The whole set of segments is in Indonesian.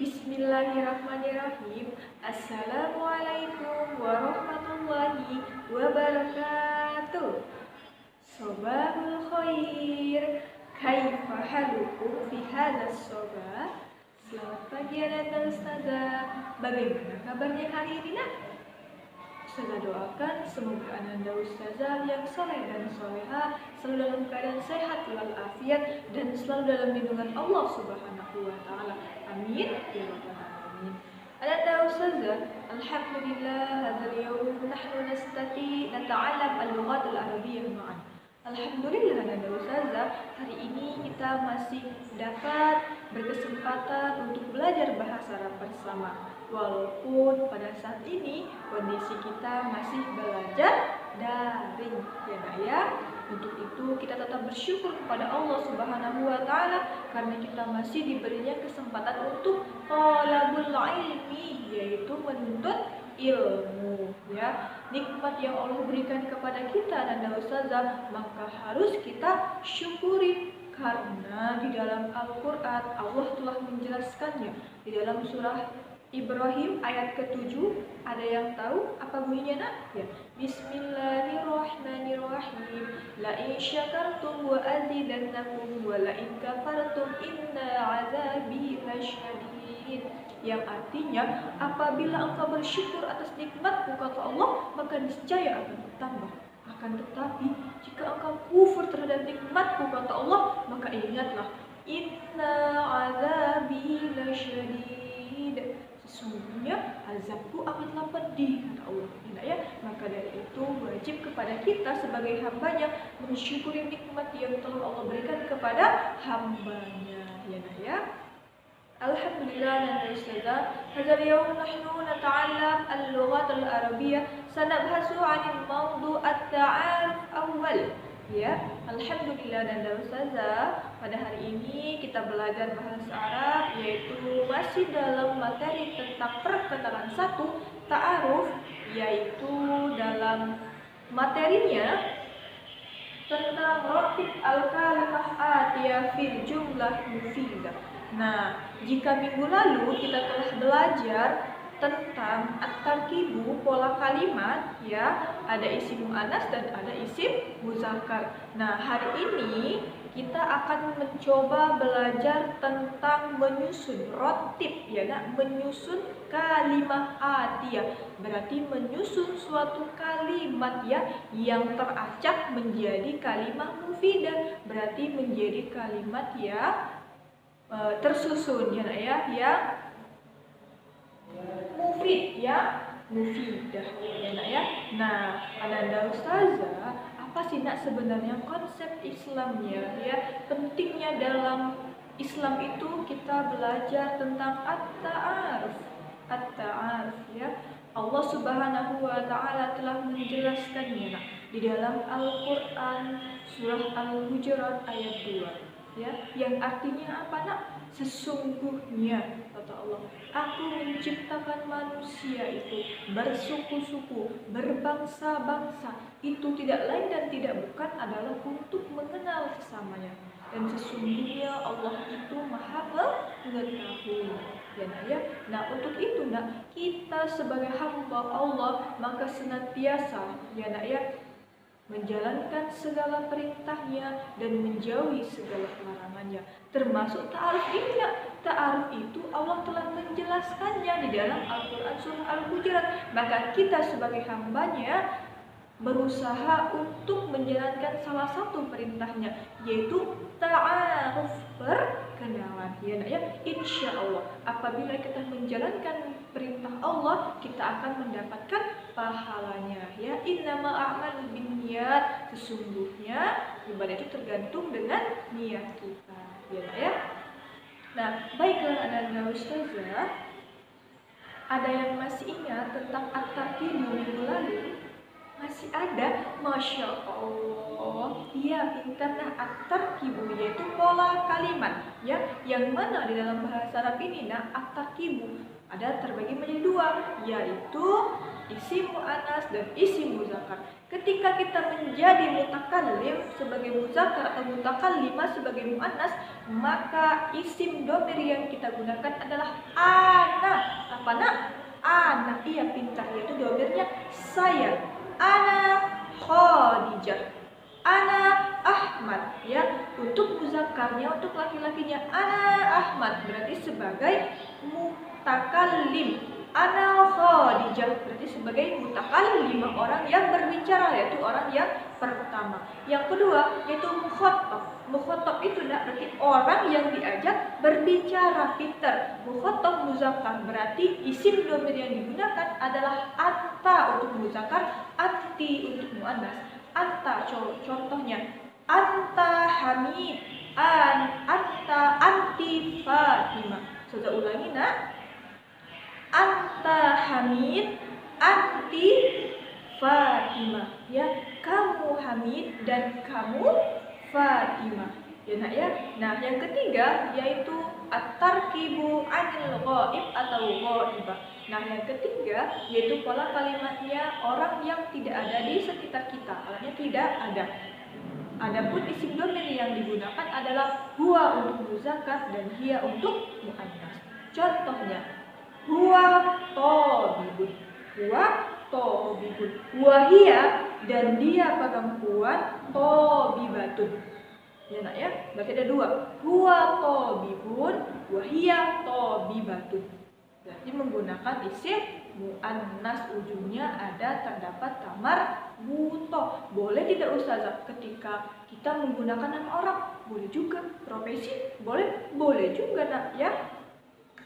Bismillahirrahmanirrahim. Assalamualaikum warahmatullahi wabarakatuh. Sobahul khair. Kaifa halukum fi hadzal sobah? Selamat pagi anak ustazah. Bagaimana kabarnya hari ini nak? Saya doakan semoga anda ustazah yang soleh dan soleha selalu dalam keadaan sehat walafiat dan selalu dalam lindungan Allah Subhanahu wa taala. Amin ya rabbal alamin. Anda ustazah, alhamdulillah hadzal yaum nahnu nata'allam al-lughat al-arabiyyah ma'an. Alhamdulillah anda ustazah, hari ini kita masih dapat berkesempatan untuk belajar bahasa Arab bersama. Walaupun pada saat ini kondisi kita masih belajar daring, ya nak ya. Untuk itu kita tetap bersyukur kepada Allah Subhanahu wa taala karena kita masih diberinya kesempatan untuk thalabul ilmi, yaitu menuntut ilmu, ya. Nikmat yang Allah berikan kepada kita dan ustazah, maka harus kita syukuri. Karena di dalam Al-Quran Allah telah menjelaskannya di dalam surah Ibrahim ayat ke-7. Ada yang tahu apa bunyinya nak? Ya. Bismillahirrahmanirrahim. La in syakartum wa azidannakum wa la in kafartum inna azabi lasyadid. Yang artinya, apabila engkau bersyukur atas nikmatku kata Allah, maka niscaya akan bertambah. Akan tetapi, jika engkau kufur terhadap nikmatku kata Allah, maka ingatlah, inna azabi lasyadid. Sesungguhnya azabku amatlah pedih kata Allah, ya. Maka dari itu wajib kepada kita sebagai hambanya mensyukuri nikmat yang telah Allah berikan kepada hambanya, ya. Alhamdulillah dan ustazah, hadzal yaum nahnu nata'allam al-lughat al-arabiyyah, sanabhasu 'anil mawdu' at-ta'aruf awal. Ya, alhamdulillah dan ustazah, pada hari ini kita belajar bahasa Arab, yaitu masih dalam materi tentang perkenalan satu, ta'aruf, yaitu dalam materinya tentang rotib al-kalimah atiyah fil jumlah mufidah. Nah, jika minggu lalu kita telah belajar tentang at-tarkibu, pola kalimat, ya, ada isim muannas dan ada isim muzakkar. Nah, hari ini kita akan mencoba belajar tentang menyusun rotib, ya, nah, menyusun kalimah atiyah. Berarti menyusun suatu kalimat, ya, yang teracak menjadi kalimah mufidah. Berarti menjadi kalimat ya tersusun, ya, yang mufid, ya, mufidah, ya. Nah, ananda ustazah, apa sih nak sebenarnya konsep Islamnya, ya? Pentingnya dalam Islam itu kita belajar tentang at-ta'aruf, ya. Allah Subhanahu wa taala telah menjelaskannya nak, di dalam Al-Qur'an surah Al-Hujurat ayat 2. Ya, yang artinya apa nak? Sesungguhnya kata Allah, aku menciptakan manusia itu bersuku-suku, berbangsa-bangsa, itu tidak lain dan tidak bukan adalah untuk mengenal sesamanya. Dan sesungguhnya Allah itu maha mengetahui, ya. Nah, untuk itu nak, kita sebagai hamba Allah maka senantiasa, ya, menjalankan segala perintahnya dan menjauhi segala larangannya, termasuk ta'aruf ini. Ta'aruf itu Allah telah menjelaskannya di dalam Al-Quran surah Al-Hujurat. Maka kita sebagai hambanya berusaha untuk menjalankan salah satu perintahnya, yaitu ta'aruf, perkenalan, ya. Insya Allah apabila kita menjalankan perintah Allah, kita akan mendapatkan pahalanya, ya. Innama a'malu binniyat, sesungguhnya ibadah itu tergantung dengan niat kita, ya. Nah, baiklah anak-anak ustazah, ada yang masih ingat tentang at-tarkibu minggu lalu? Masih ada? Masya Allah, ya, pintar. Nah, at-tarkibu yaitu pola kalimat, ya, yang mana di dalam bahasa Arab ini, nah, at-tarkibu ada terbagi menjadi dua, yaitu isim muannas dan isim muzakkar. Ketika kita menjadi mutakallim sebagai muzakkar atau mutakallimah sebagai muannas, maka isim domir yang kita gunakan adalah ana. Apa nak? Ana. Iya, pintar, yaitu domirnya saya. Ana Khadijah. Ana Ahmad, ya. Untuk muzakkarnya, untuk laki-lakinya ana Ahmad berarti sebagai mutakallim. Ana Khadijah berarti sebagai mutakallim, orang yang berbicara, yaitu orang yang pertama. Yang kedua yaitu mukhatab. Mukhatab itu berarti orang yang diajak berbicara, pinter. Mukhatab muzakkar berarti isim domir yang digunakan adalah anta untuk muzakkar, anti untuk muannas. Anta contohnya anta Hamid, anta anti Fatimah. Sudah ulangi nak. Anta Hamid, anti Fatimah. Ya, kamu Hamid dan kamu Fatimah. Ya nak ya. Nah, yang ketiga yaitu at-tarkibu 'anil ghaib atau ghaibah. Nah, yang ketiga yaitu pola kalimatnya orang yang tidak ada di sekitar kita. Artinya tidak ada. Adapun isim domir yang digunakan adalah huwa untuk muzakkar dan hiya untuk muannas. Contohnya huwa tabibun. Huwa tabibun. Wahia dan dia perempuan tabibatun. Ya nak ya, berarti ada dua. Huwa tabibun, wahia tabibatun. Berarti menggunakan isim muannas, ujungnya ada terdapat tamar buto. Boleh tidak ustazah ketika kita menggunakan nama orang? Boleh juga. Profesi? Boleh juga nak ya.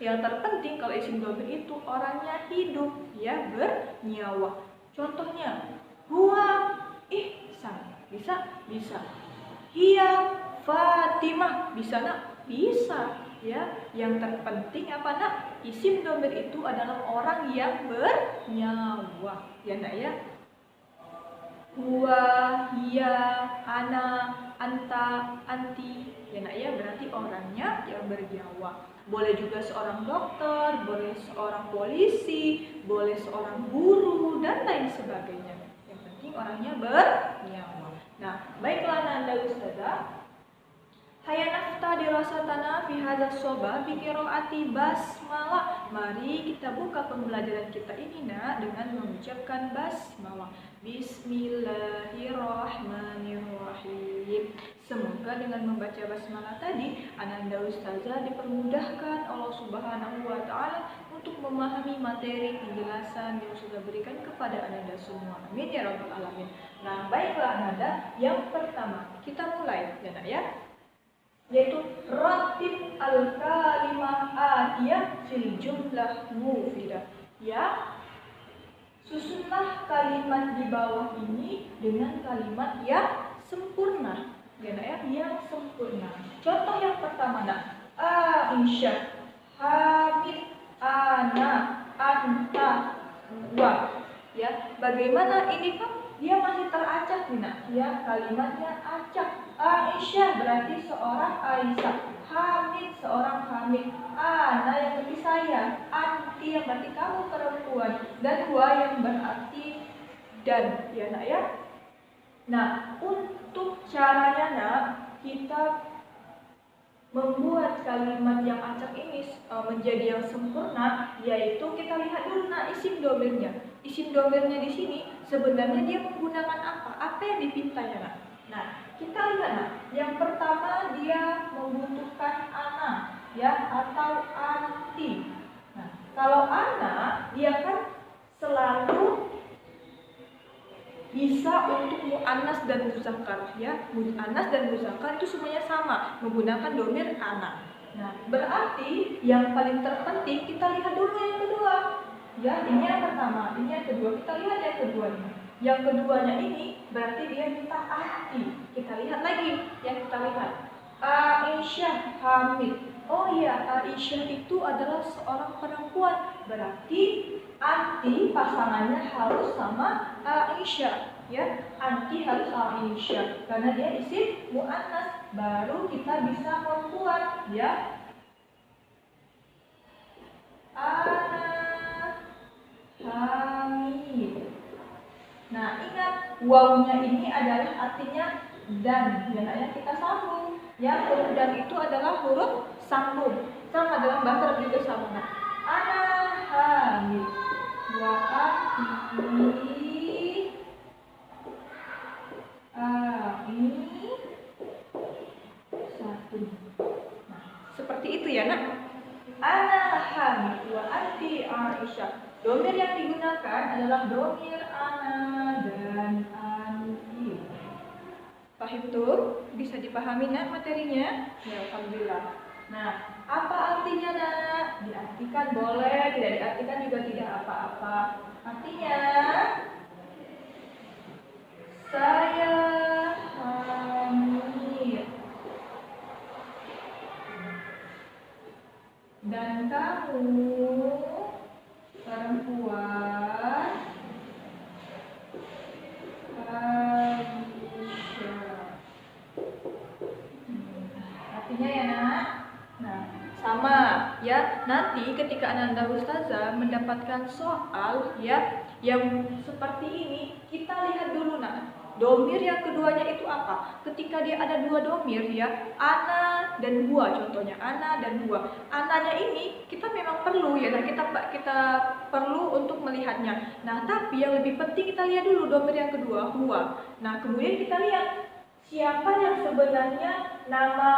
Yang terpenting kalau isim domir itu orangnya hidup, ya, bernyawa. Contohnya huwa Ihsan. Bisa. Hiya Fatimah. Bisa nak? Bisa. Ya, yang terpenting apa nak? Isim domir itu adalah orang yang bernyawa. Ya nak ya. Huwa, hiya, ana, anta, anti. Ya nak ya, berarti orangnya yang bernyawa. Boleh juga seorang dokter, boleh seorang polisi, boleh seorang guru dan lain sebagainya. Yang penting orangnya bernyawa. Nah, baiklah Nanda Ustazah. Hayya nafta dirasatana fi hadzal soba bi qiraati basmalah. Mari kita buka pembelajaran kita ini nak dengan mengucapkan basmalah. Bismillahirrahmanirrahim. Semoga dengan membaca basmalah tadi Ananda Ustazah dipermudahkan Allah Subhanahu wa taala untuk memahami materi penjelasan yang sudah berikan kepada Ananda semua. Amin ya rabbal alamin. Nah, baiklah Ananda, yang pertama kita mulai ya nak ya. Yaitu ratib al-kalimah atiyah fil jumlah mufidah. Ya, susunlah kalimat di bawah ini dengan kalimat yang sempurna. Ya, yang sempurna. Contoh yang pertama nak, Aisyah, Hamid, ana, anta, wa. Ya, bagaimana ini kan dia masih teracak nih nak. Ya, kalimatnya acak. Aisyah berarti seorang Aisyah, Hamid seorang Hamid, ana yang berarti saya, anti yang berarti kamu perempuan, dan wa yang berarti dan. Ya nak ya. Nah, untuk caranya nak, kita membuat kalimat yang acak ini menjadi yang sempurna, yaitu kita lihat dulu nak isim domirnya. Isim domirnya di sini sebenarnya dia menggunakan apa? Apa yang dipintanya nak? Nah, kita lihat nah, yang pertama dia membutuhkan ana, ya, atau anti. Nah, kalau ana dia kan selalu bisa untuk muannas dan muzakkar, ya. Muannas dan muzakkar itu semuanya sama, menggunakan domir ana. Nah, berarti yang paling terpenting kita lihat dulu yang kedua. Ya, ini yang pertama, ini yang kedua. Kita lihat yang keduanya. Yang keduanya ini berarti dia minta anti. Kita lihat lagi, yang kita lihat. Aisyah Hamid. Oh iya, Aisyah itu adalah seorang perempuan. Berarti anti pasangannya harus sama Aisyah. Ya, anti harus sama Aisyah. Karena dia isim muannas. Baru kita bisa membuat ya. Ana Hamid. wawunya ini adalah artinya dan, ya nak ya, kita sambung. Ya, huruf dan itu adalah huruf sambung. Sama dalam bahasa Arab juga sama. Nah, ana hamid wa ini satu. Nah, seperti itu ya nak. Ana hamid wa anti Aisyah. Domir yang digunakan adalah domir ana dan anti. Paham tuh? Bisa dipahami nak materinya? Ya, alhamdulillah. Nah, apa artinya nak? Diartikan boleh, tidak diartikan juga tidak apa-apa. Artinya, saya hamil dan kamu perempuan artinya ya nak. Nah, sama ya, nanti ketika Ananda Ustazah mendapatkan soal ya yang seperti ini, kita lihat dulu nak, domir yang keduanya itu apa. Ketika dia ada dua domir ya, ana dan huwa, contohnya ana dan huwa. Ananya ini kita memang perlu ya, nah kita perlu untuk melihatnya. Nah, tapi yang lebih penting kita lihat dulu domir yang kedua, huwa. Nah, kemudian kita lihat siapa yang sebenarnya nama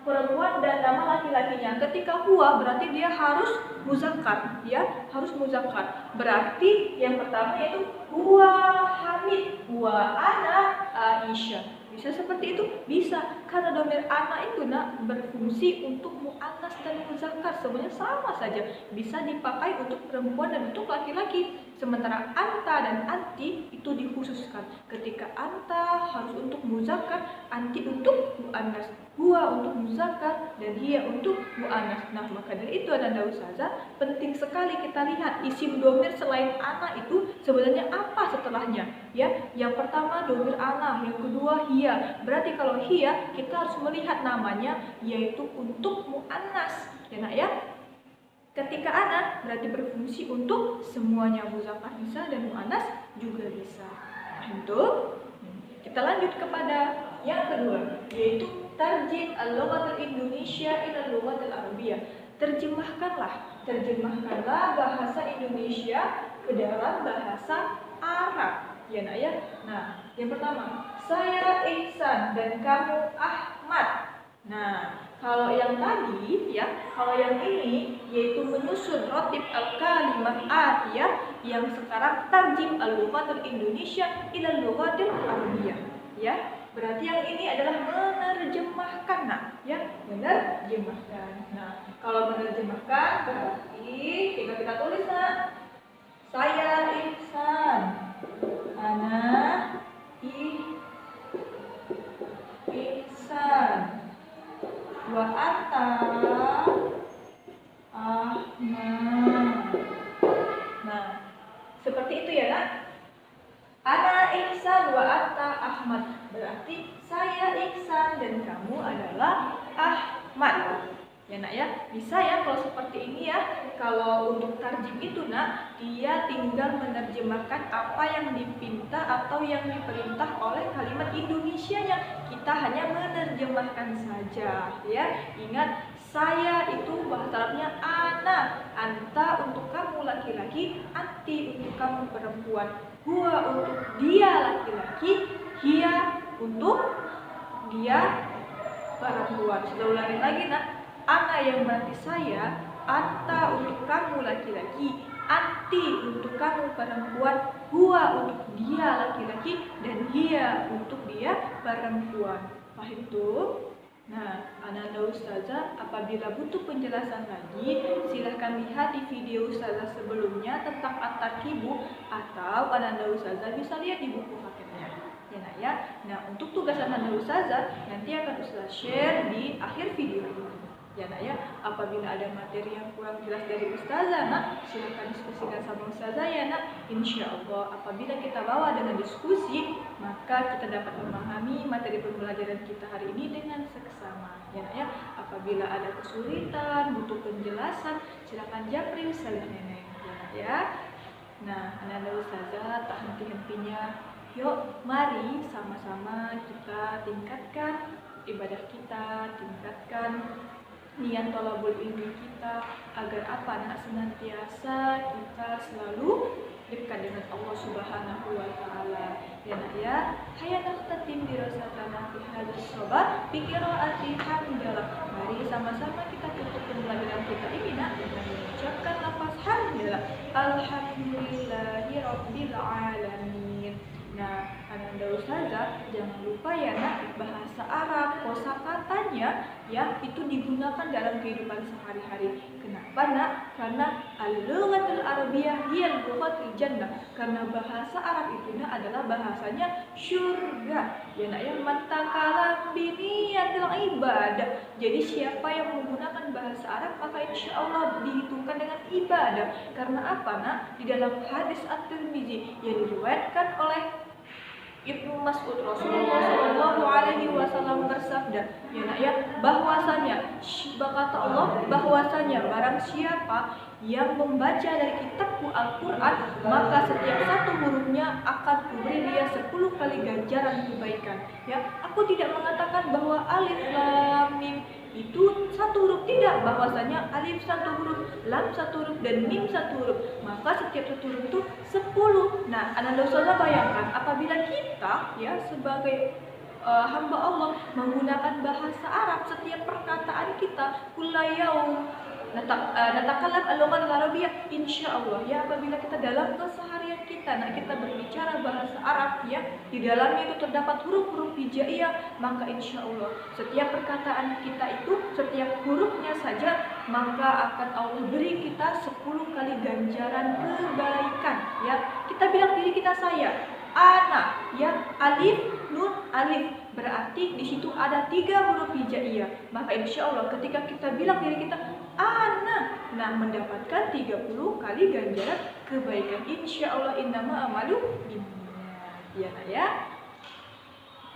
perempuan dan nama laki-lakinya. Ketika huwa berarti dia harus muzakkar, ya, harus muzakkar. Berarti yang pertama yaitu huwa hamid, huwa ana Aisyah. Bisa seperti itu? Bisa, karena domir ana itu nak berfungsi untuk muannas dan muzakkar, semuanya sama saja. Bisa dipakai untuk perempuan dan untuk laki-laki. Sementara anta dan anti itu dikhususkan. Ketika anta harus untuk muzakkar, anti untuk muannas, huwa untuk muzakkar, dan hiya untuk muannas. Nah, maka dari itu Ananda Ustazah penting sekali kita lihat isim domir selain ana itu sebenarnya apa setelahnya. Ya, yang pertama domir ana, yang kedua hiya. Berarti kalau hiya kita harus melihat namanya yaitu untuk muannas. Ya nak ya. Ketika ana berarti berfungsi untuk semuanya, muzakkar bisa dan muannas juga bisa. Itu kita lanjut kepada yang kedua, yaitu tarjim al-lughatul Indonesia ila al-lughatul Arabiyah. Terjemahkanlah bahasa Indonesia ke dalam bahasa Arab. Ya nak ya. Nah, yang pertama, saya Ihsan dan kamu Ahmad. Nah, kalau yang tadi ya, kalau yang ini yaitu menyusun rotib al-kalimah atiyah, yang sekarang tarjim al-lughatul Indonesia ila al-lughatul Arabiyah. Ya, berarti yang ini adalah menerjemahkan nak, ya, menerjemahkan. Nah, kalau menerjemahkan berarti tinggal kita tulis nak. Saya Ihsan, ana Ihsan, wa anta Ahmad. Nah, seperti itu ya nak. Ana Ihsan wa anta Ahmad. Berarti saya Ihsan dan kamu adalah Ahmad. Ya nak ya, bisa ya kalau seperti ini ya. Kalau untuk tarjim itu nak, dia tinggal menerjemahkan apa yang dipinta atau yang diperintah oleh kalimat Indonesianya. Kita hanya menerjemahkan saja ya. Ingat, saya itu bahasa Arabnya ana, anta untuk kamu laki-laki, anti untuk kamu perempuan, huwa untuk dia laki-laki, hiya untuk dia perempuan. Sudah ulangi lagi nak. Ana yang berarti saya, anta untuk kamu laki-laki, anti untuk kamu perempuan, huwa untuk dia laki-laki, dan hiya untuk dia perempuan. Paham tuh? Nah, Ananda Ustazah apabila butuh penjelasan lagi, silahkan lihat di video Ustazah sebelumnya tentang at-tarkibu, atau Ananda Ustazah bisa lihat di buku paketnya. Ya nak ya. Nah, untuk tugas Ananda Ustazah nanti akan Ustazah share di akhir video ini. Ya nak ya, apabila ada materi yang kurang jelas dari Ustazah nak, silahkan diskusikan sama Ustazah ya nak. Insya Allah apabila kita bawa dengan diskusi, maka kita dapat memahami materi pembelajaran kita hari ini dengan seksama. Ya nak ya, apabila ada kesulitan, butuh penjelasan, silahkan japri Ustazah Neneng. Ya nak ya. Nah, Ananda Ustazah tak henti-hentinya Yuk, mari sama-sama kita tingkatkan ibadah kita, tingkatkan niat thalabul ilmi kita, agar apa? Nak senantiasa kita selalu dekat dengan Allah Subhanahu wa taala. Ya nak ya, hayya naqtatim dirasatana fi hadzal shabat bi qiraati hamdalah. Mari sama-sama kita tutup pembelajaran kita ini nak dengan mengucapkan lafaz hamdalah. Alhamdulillahi rabbil alamin. Nah, Ananda Ustazah, jangan lupa ya nak, bahasa Arab, kosakatanya ya itu digunakan dalam kehidupan sehari-hari. Kenapa nak? Karena al-lughatul arabiyyah hiya lughatul jannah. Karena bahasa Arab itu nak adalah bahasanya syurga. Ya nak yang mantakala biniyatil ibadah. Jadi siapa yang menggunakan bahasa Arab maka insya Allah dihitungkan dengan ibadah. Karena apa nak? Di dalam hadis At-Tirmizi yang diriwayatkan oleh Ibnu Mas'ud, Rasulullah Shallallahu Alaihi Wasallam bersabda, ya nak ya, bahwasanya kata Allah, bahwasanya barang siapa yang membaca dari kitabku Al-Quran, maka setiap satu hurufnya akan kuberi dia 10 kali ganjaran kebaikan. Ya, aku tidak mengatakan bahwa alif lam mim itu satu huruf, tidak, bahwasanya alif satu huruf, lam satu huruf, dan mim satu huruf, maka setiap satu huruf itu 10. Nah, Ananda Ustazah bayangkan apabila kita ya sebagai hamba Allah menggunakan bahasa Arab, setiap perkataan kita kullayaum natakalam al-lughat al-arabiyyah, insyaallah ya, apabila kita dalam keseharian kita kita berbicara bahasa Arab ya, di dalamnya itu terdapat huruf-huruf hijaiyah, maka insyaallah setiap perkataan kita itu, setiap hurufnya saja, maka akan Allah beri kita 10 kali ganjaran kebaikan ya. Kita bilang diri kita saya, ana ya, alif nun alif, berarti di situ ada 3 huruf hijaiyah, maka insya Allah ketika kita bilang diri kita ana, nah mendapatkan 30 kali ganjaran kebaikan, insya Allah. Innama amalu binniyat ya nak ya.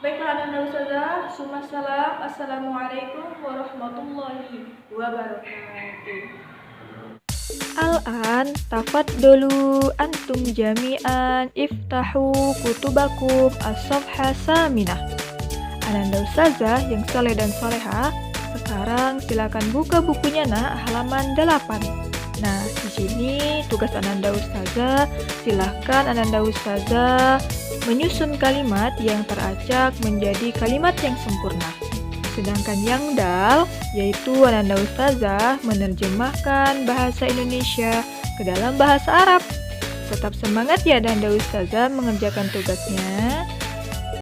Baiklah Ananda Ustazah, summa salam, assalamualaikum warahmatullahi wabarakatuh. Al-an tafaddalu antum jami'an iftahu kutubakum as-safha saminah. Ananda Ustazah yang soleh dan soleha, sekarang silakan buka bukunya nak, halaman 8. Nah, di sini tugas Ananda Ustazah, silakan Ananda Ustazah menyusun kalimat yang teracak menjadi kalimat yang sempurna. Sedangkan yang dal, yaitu Ananda Ustazah menerjemahkan bahasa Indonesia ke dalam bahasa Arab. Tetap semangat ya Ananda Ustazah mengerjakan tugasnya.